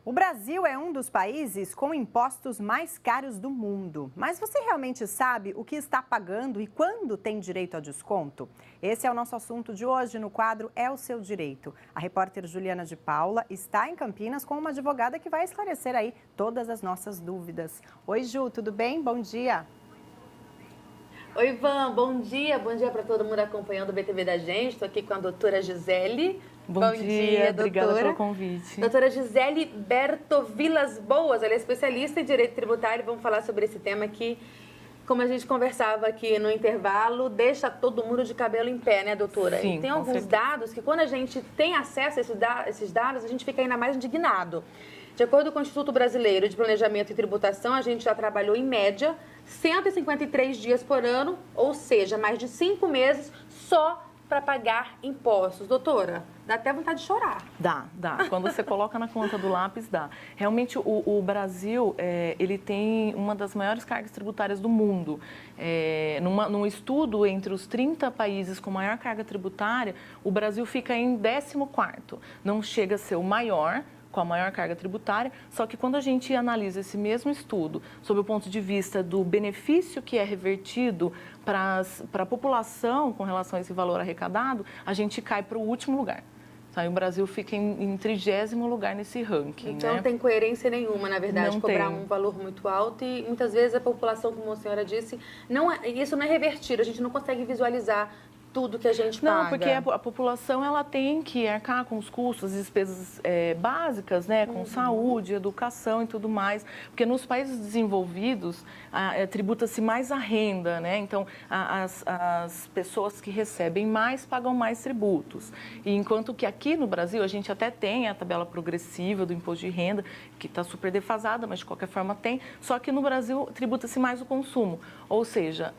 O Brasil é um dos países com impostos mais caros do mundo. Mas você realmente sabe o que está pagando e quando tem direito a desconto? Esse é o nosso assunto de hoje no quadro É o Seu Direito. A repórter Juliana de Paula está em Campinas com uma advogada que vai esclarecer aí todas as nossas dúvidas. Oi, Ju, tudo bem? Bom dia. Oi, Ivan, bom dia para todo mundo acompanhando o BTV da gente. Estou aqui com a doutora Gisele. Bom dia, obrigada pelo convite. Doutora Gisele Berto Vilas Boas, ela é especialista em direito tributário. Vamos falar sobre esse tema que, como a gente conversava aqui no intervalo, deixa todo mundo de cabelo em pé, né, doutora? Sim, e tem alguns dados que, quando a gente tem acesso a esses dados, a gente fica ainda mais indignado. De acordo com o Instituto Brasileiro de Planejamento e Tributação, a gente já trabalhou, em média, 153 dias por ano, ou seja, mais de 5 meses só para pagar impostos. Doutora, dá até vontade de chorar. Dá. Quando você coloca na conta do lápis, dá. Realmente, o Brasil, ele tem uma das maiores cargas tributárias do mundo. Num estudo entre os 30 países com maior carga tributária, o Brasil fica em 14º. Não chega a ser o maior, com a maior carga tributária, só que quando a gente analisa esse mesmo estudo sob o ponto de vista do benefício que é revertido para a população com relação a esse valor arrecadado, a gente cai para o último lugar. Então, o Brasil fica em 30º lugar nesse ranking. Então, não tem coerência nenhuma, na verdade, de cobrar um valor muito alto e muitas vezes a população, como a senhora disse, isso não é revertido, a gente não consegue visualizar tudo que a gente paga. Não, porque a população ela tem que arcar com os custos, as despesas básicas, né, com saúde, educação e tudo mais, porque nos países desenvolvidos tributa-se mais a renda, né, então as pessoas que recebem mais pagam mais tributos, e enquanto que aqui no Brasil a gente até tem a tabela progressiva do imposto de renda, que está super defasada, mas de qualquer forma tem, só que no Brasil tributa-se mais o consumo, ou seja,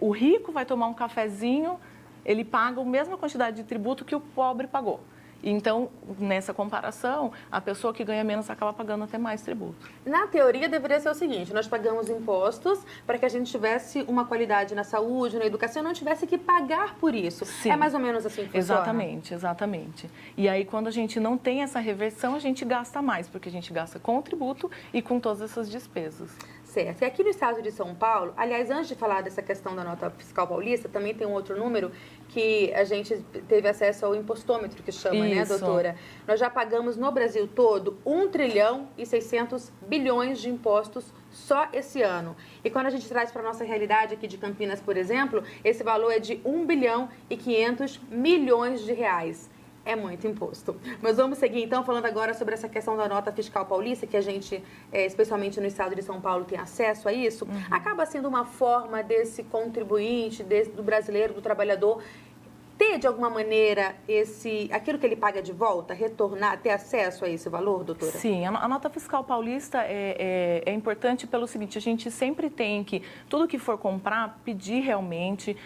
o rico vai tomar um cafezinho, ele paga a mesma quantidade de tributo que o pobre pagou. Então, nessa comparação, a pessoa que ganha menos acaba pagando até mais tributo. Na teoria, deveria ser o seguinte: nós pagamos impostos para que a gente tivesse uma qualidade na saúde, na educação, e não tivesse que pagar por isso. Sim. É mais ou menos assim que funciona? Exatamente. E aí, quando a gente não tem essa reversão, a gente gasta mais, porque a gente gasta com o tributo e com todas essas despesas. Certo. E aqui no estado de São Paulo, aliás, antes de falar dessa questão da nota fiscal paulista, também tem um outro número que a gente teve acesso ao impostômetro, que chama, né, doutora? Nós já pagamos no Brasil todo 1 trilhão e 600 bilhões de impostos só esse ano. E quando a gente traz para a nossa realidade aqui de Campinas, por exemplo, esse valor é de 1 bilhão e 500 milhões de reais. É muito imposto. Mas vamos seguir, então, falando agora sobre essa questão da nota fiscal paulista, que a gente, especialmente no estado de São Paulo, tem acesso a isso. Acaba sendo uma forma desse contribuinte, do brasileiro, do trabalhador, ter, de alguma maneira, aquilo que ele paga de volta, retornar, ter acesso a esse valor, doutora? Sim, a nota fiscal paulista é importante pelo seguinte: a gente sempre tem que, tudo que for comprar, pedir realmente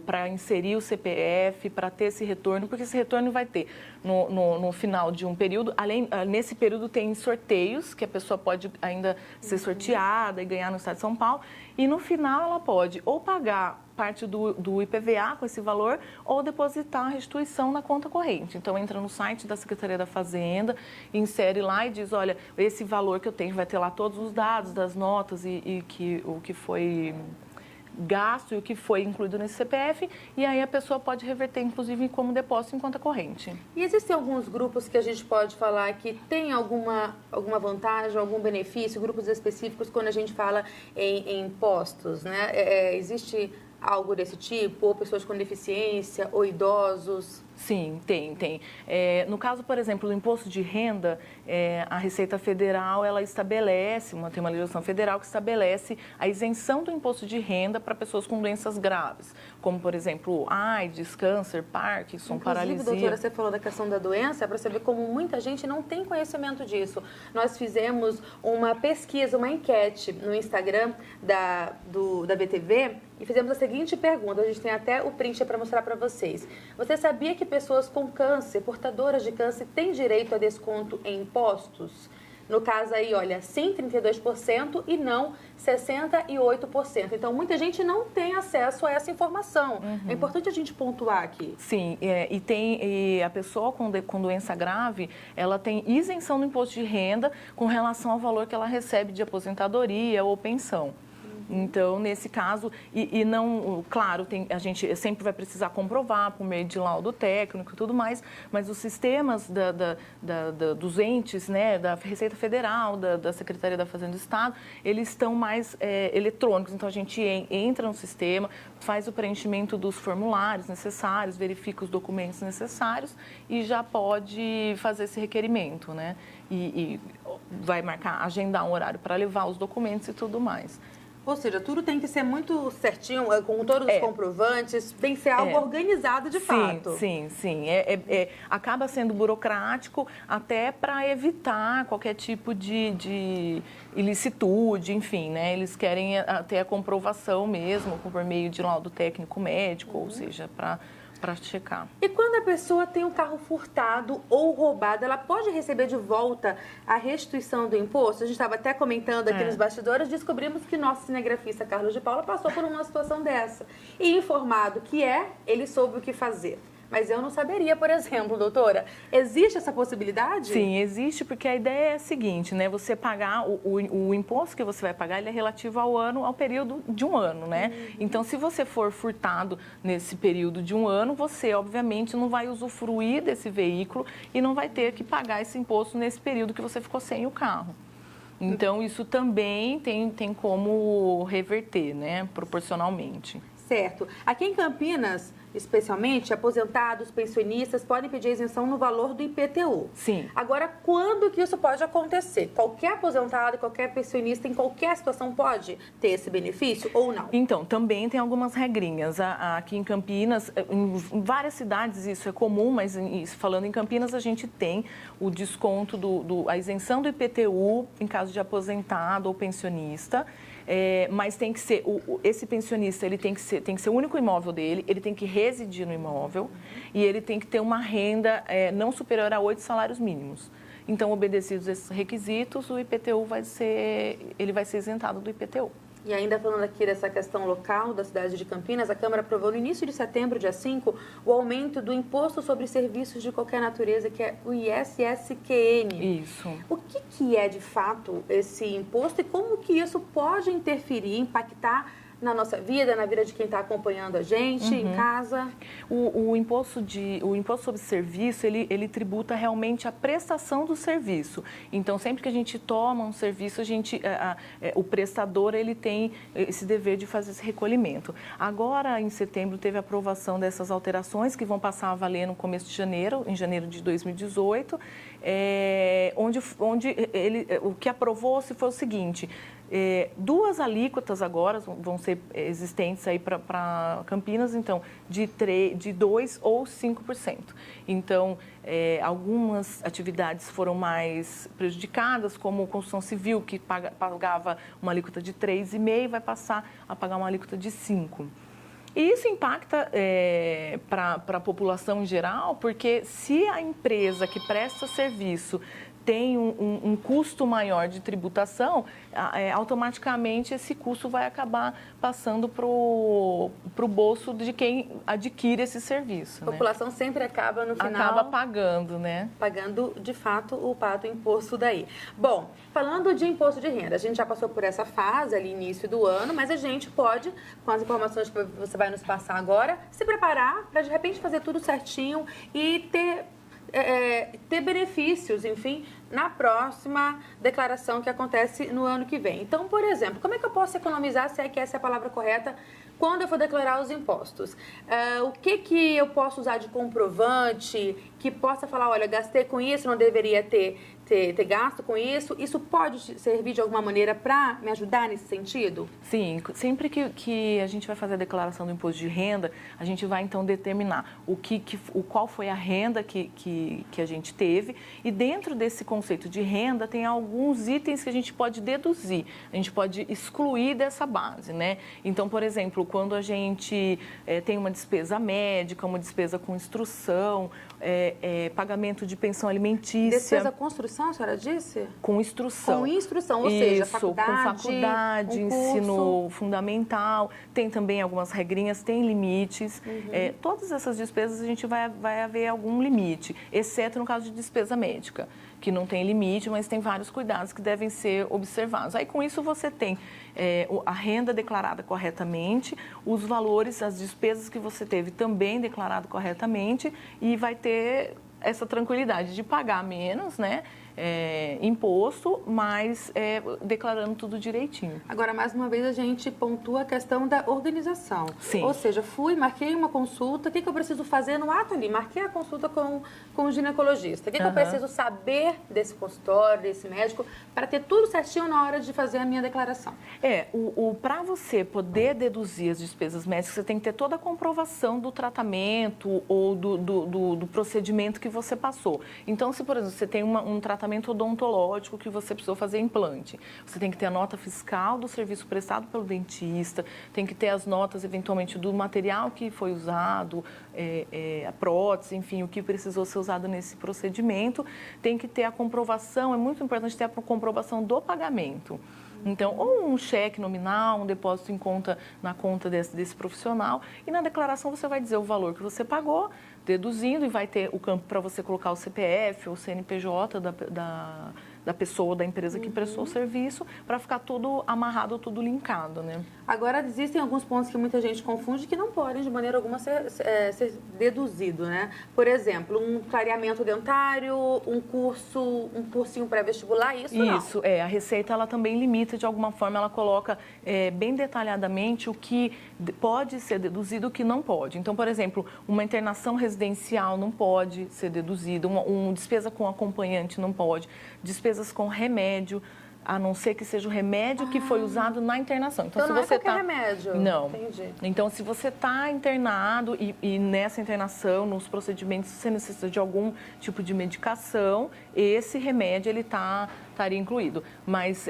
para inserir o CPF, para ter esse retorno, porque esse retorno vai ter no final de um período. Nesse período tem sorteios, que a pessoa pode ainda ser sorteada e ganhar no estado de São Paulo, e no final ela pode ou pagar parte do IPVA com esse valor ou depositar a restituição na conta corrente. Então, entra no site da Secretaria da Fazenda, insere lá e diz: olha, esse valor que eu tenho vai ter lá todos os dados das notas e o que foi gasto e o que foi incluído nesse CPF, e aí a pessoa pode reverter, inclusive, como depósito em conta corrente. E existem alguns grupos que a gente pode falar que tem alguma vantagem, algum benefício, grupos específicos, quando a gente fala em impostos, né? Existe algo desse tipo, ou pessoas com deficiência, ou idosos? Sim, tem. No caso, por exemplo, do imposto de renda, a Receita Federal, ela estabelece, tem uma legislação federal que estabelece a isenção do imposto de renda para pessoas com doenças graves, como, por exemplo, AIDS, câncer, Parkinson, paralisia. Doutora, você falou da questão da doença, para você ver como muita gente não tem conhecimento disso. Nós fizemos uma pesquisa, uma enquete no Instagram da BTV, e fizemos a seguinte pergunta, a gente tem até o print para mostrar para vocês. Você sabia que pessoas com câncer, portadoras de câncer, têm direito a desconto em impostos? No caso aí, olha, sim, 32% e não 68%. Então, muita gente não tem acesso a essa informação. É importante a gente pontuar aqui. Sim, e a pessoa com doença grave, ela tem isenção do imposto de renda com relação ao valor que ela recebe de aposentadoria ou pensão. Então, nesse caso, e não, claro, a gente sempre vai precisar comprovar por meio de laudo técnico e tudo mais, mas os sistemas dos entes, né, da Receita Federal, da Secretaria da Fazenda do Estado, eles estão mais eletrônicos. Então, a gente entra no sistema, faz o preenchimento dos formulários necessários, verifica os documentos necessários e já pode fazer esse requerimento, né? E vai agendar um horário para levar os documentos e tudo mais. Ou seja, tudo tem que ser muito certinho, com todos os comprovantes, tem que ser algo organizado de fato. Sim. Acaba sendo burocrático até para evitar qualquer tipo de ilicitude, enfim, né? Eles querem ter a comprovação mesmo, por meio de laudo técnico médico, ou seja, para checar. E quando a pessoa tem um carro furtado ou roubado, ela pode receber de volta a restituição do imposto? A gente estava até comentando aqui nos bastidores, descobrimos que nosso cinegrafista Carlos de Paula passou por uma situação dessa. E informado que ele soube o que fazer. Mas eu não saberia, por exemplo, doutora, existe essa possibilidade? Sim, existe, porque a ideia é a seguinte, né? Você pagar, o imposto que você vai pagar, ele é relativo ao período de um ano, né? Então, se você for furtado nesse período de um ano, você, obviamente, não vai usufruir desse veículo e não vai ter que pagar esse imposto nesse período que você ficou sem o carro. Então, isso também tem como reverter, né? Proporcionalmente. Certo. Aqui em Campinas, especialmente, aposentados, pensionistas podem pedir isenção no valor do IPTU. Sim. Agora, quando que isso pode acontecer? Qualquer aposentado, qualquer pensionista, em qualquer situação pode ter esse benefício ou não? Então, também tem algumas regrinhas. Aqui em Campinas, em várias cidades isso é comum, mas falando em Campinas, a gente tem o desconto, a isenção do IPTU em caso de aposentado ou pensionista. Mas tem que ser, esse pensionista ele tem que ser o único imóvel dele, ele tem que residir no imóvel e ele tem que ter uma renda não superior a 8 salários mínimos. Então, obedecidos esses requisitos, o IPTU vai ser isentado do IPTU. E ainda falando aqui dessa questão local da cidade de Campinas, a Câmara aprovou no início de setembro, dia 5, o aumento do Imposto sobre Serviços de Qualquer Natureza, que é o ISSQN. Isso. O que é, de fato, esse imposto e como que isso pode interferir, impactar na nossa vida, na vida de quem está acompanhando a gente em casa? O imposto sobre serviço, ele tributa realmente a prestação do serviço. Então, sempre que a gente toma um serviço, o prestador ele tem esse dever de fazer esse recolhimento. Agora, em setembro, teve a aprovação dessas alterações que vão passar a valer no começo de janeiro, em janeiro de 2018, onde o que aprovou-se foi o seguinte: 2 alíquotas agora vão ser existentes aí para Campinas, então, de 2% ou 5%. Então, algumas atividades foram mais prejudicadas, como construção civil, que pagava uma alíquota de 3,5%, vai passar a pagar uma alíquota de 5%. E isso impacta para a população em geral, porque se a empresa que presta serviço tem um custo maior de tributação, automaticamente esse custo vai acabar passando para o bolso de quem adquire esse serviço. A população sempre acaba, no final... Acaba pagando, né? Pagando, de fato, o imposto daí. Bom, falando de imposto de renda, a gente já passou por essa fase ali, início do ano, mas a gente pode, com as informações que você vai nos passar agora, se preparar para, de repente, fazer tudo certinho e ter benefícios, enfim, na próxima declaração que acontece no ano que vem. Então, por exemplo, como é que eu posso economizar, se é que essa é a palavra correta, quando eu for declarar os impostos? O que eu posso usar de comprovante que possa falar, olha, gastei com isso, não deveria ter gasto com isso? Isso pode servir de alguma maneira para me ajudar nesse sentido? Sim, sempre que a gente vai fazer a declaração do imposto de renda, a gente vai então determinar qual foi a renda que a gente teve, e dentro desse conceito de renda tem alguns itens que a gente pode deduzir, a gente pode excluir dessa base, né? Então, por exemplo, quando a gente tem uma despesa médica, uma despesa com instrução, pagamento de pensão alimentícia... Despesa construção? formação, a senhora disse? Com instrução. Com instrução, ou Isso, seja, faculdade, com faculdade, ensino fundamental, tem também algumas regrinhas, tem limites. Todas essas despesas a gente vai haver algum limite, exceto no caso de despesa médica, que não tem limite, mas tem vários cuidados que devem ser observados. Aí, com isso, você tem a renda declarada corretamente, os valores, as despesas que você teve também declarado corretamente e vai ter essa tranquilidade de pagar menos, né? Imposto, mas declarando tudo direitinho. Agora, mais uma vez, a gente pontua a questão da organização. Sim. Ou seja, marquei uma consulta, o que eu preciso fazer no ato ali? Marquei a consulta com o ginecologista. O que eu preciso saber desse consultório, desse médico, para ter tudo certinho na hora de fazer a minha declaração? Para você poder deduzir as despesas médicas, você tem que ter toda a comprovação do tratamento ou do procedimento que você passou. Então, se, por exemplo, você tem um tratamento odontológico que você precisou fazer implante, você tem que ter a nota fiscal do serviço prestado pelo dentista, tem que ter as notas, eventualmente, do material que foi usado, a prótese, enfim, o que precisou ser usado nesse procedimento, tem que ter a comprovação, é muito importante ter a comprovação do pagamento. Então, ou um cheque nominal, um depósito na conta desse profissional, e na declaração você vai dizer o valor que você pagou, deduzindo, e vai ter o campo para você colocar o CPF ou o CNPJ da pessoa, da empresa que prestou o serviço, para ficar tudo amarrado, tudo linkado, né? Agora, existem alguns pontos que muita gente confunde que não podem, de maneira alguma, ser deduzido, né? Por exemplo, um clareamento dentário, um cursinho pré-vestibular, isso não? Isso, a Receita, ela também limita, de alguma forma, ela coloca bem detalhadamente o que pode ser deduzido e o que não pode. Então, por exemplo, uma internação residencial não pode ser deduzida, uma despesa com acompanhante não pode, despesas com remédio, a não ser que seja o remédio que foi usado na internação. Então, se não você é qualquer remédio? Não. Entendi. Então, se você está internado e nessa internação, nos procedimentos, você necessita de algum tipo de medicação, esse remédio ele estaria incluído. Mas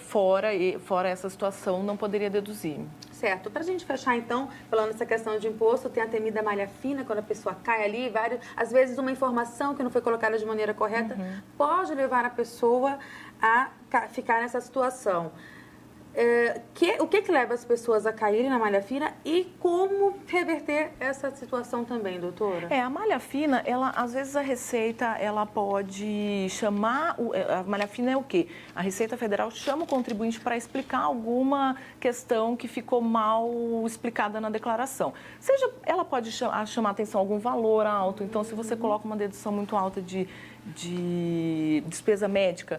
fora essa situação, não poderia deduzir. Certo. Para a gente fechar, então, falando dessa questão de imposto, tem a temida malha fina, quando a pessoa cai ali, às vezes uma informação que não foi colocada de maneira correta pode levar a pessoa a ficar nessa situação. O que leva as pessoas a caírem na malha fina e como reverter essa situação também, doutora? A malha fina, às vezes a Receita, ela pode chamar, a malha fina é o quê? A Receita Federal chama o contribuinte para explicar alguma questão que ficou mal explicada na declaração. Ela pode chamar atenção a algum valor alto, então se você coloca uma dedução muito alta de despesa médica,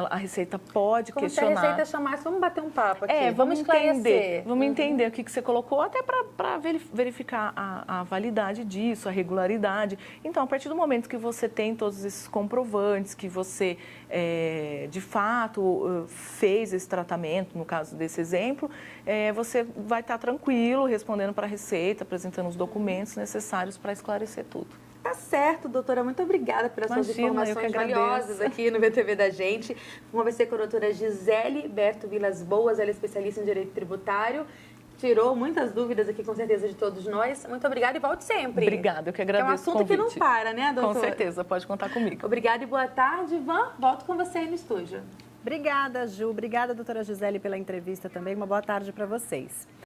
a Receita pode questionar. Se a Receita chamasse, vamos bater um papo aqui, vamos entender o que você colocou, até para verificar a validade disso, a regularidade. Então, a partir do momento que você tem todos esses comprovantes, que você, de fato, fez esse tratamento, no caso desse exemplo, você vai estar tranquilo, respondendo para a Receita, apresentando os documentos necessários para esclarecer tudo. Tá certo, doutora. Muito obrigada pelas suas informações valiosas aqui no VTV da gente. Vamos conversar com a doutora Gisele Berto Vilas Boas, ela é especialista em Direito Tributário. Tirou muitas dúvidas aqui, com certeza, de todos nós. Muito obrigada e volte sempre. Obrigada, eu que agradeço. É um assunto que não para, né, doutora? Com certeza, pode contar comigo. Obrigada e boa tarde, Ivan. Volto com você aí no estúdio. Obrigada, Ju. Obrigada, doutora Gisele, pela entrevista também. Uma boa tarde para vocês.